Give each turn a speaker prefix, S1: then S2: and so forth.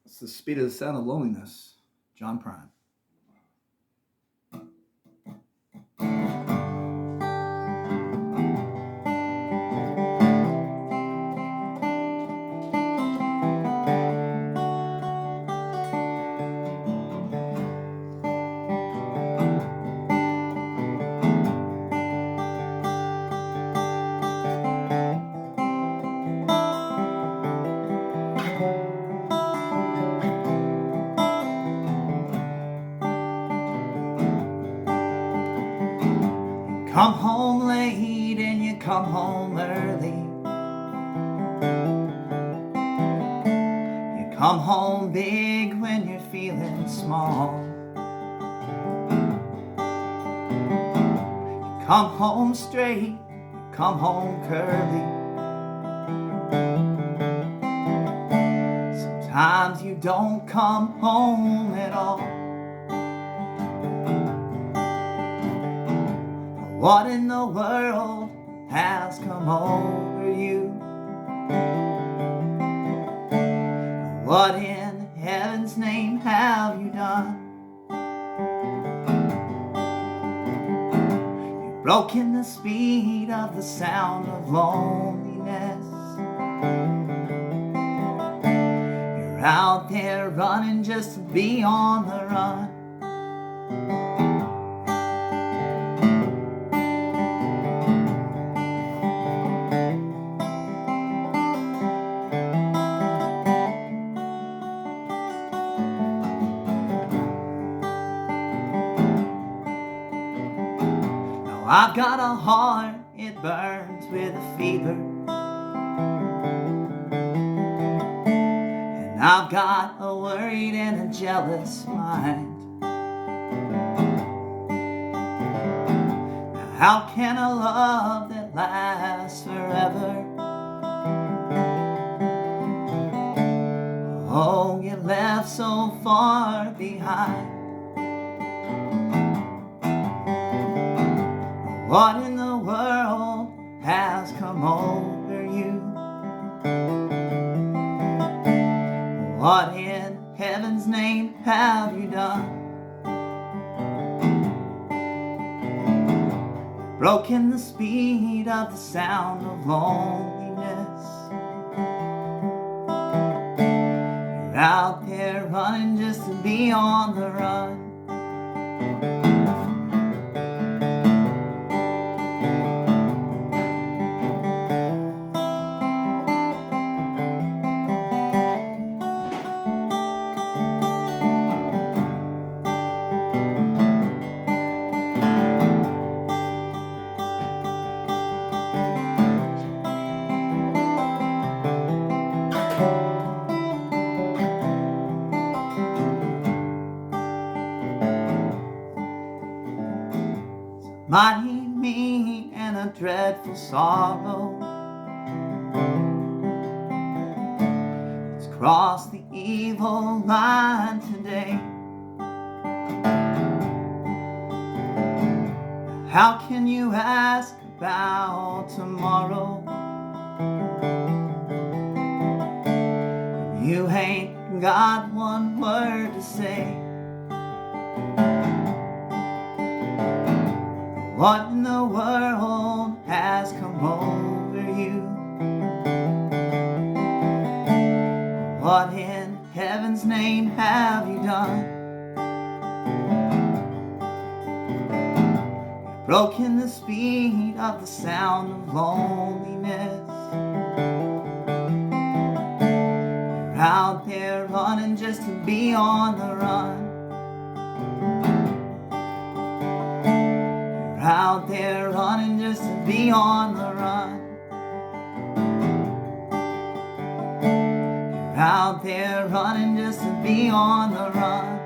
S1: It's the speed of the sound of loneliness. John Prine. Come home late and you come home early. You come home big when you're feeling small. You come home straight, you come home curly. Sometimes you don't come home at all. What in the world has come over you? What in heaven's name have you done? You've broken the speed of the sound of loneliness. You're out there running just to be on the run. I've got a heart, it burns with a fever, and I've got a worried and a jealous mind. Now how can a love that lasts forever? Oh, you left so far behind. What in the world has come over you? What in heaven's name have you done? Broken the speed of the sound of loneliness. You're out there running just to be on the run. Mighty me and a dreadful sorrow. It's crossed the evil line today. How can you ask about tomorrow? You ain't got one word to say. What in the world has come over you? What in heaven's name have you done? You've broken the speed of the sound of loneliness. You're out there running just to be on the run. Out there running just to be on the run. You're out there running just to be on the run.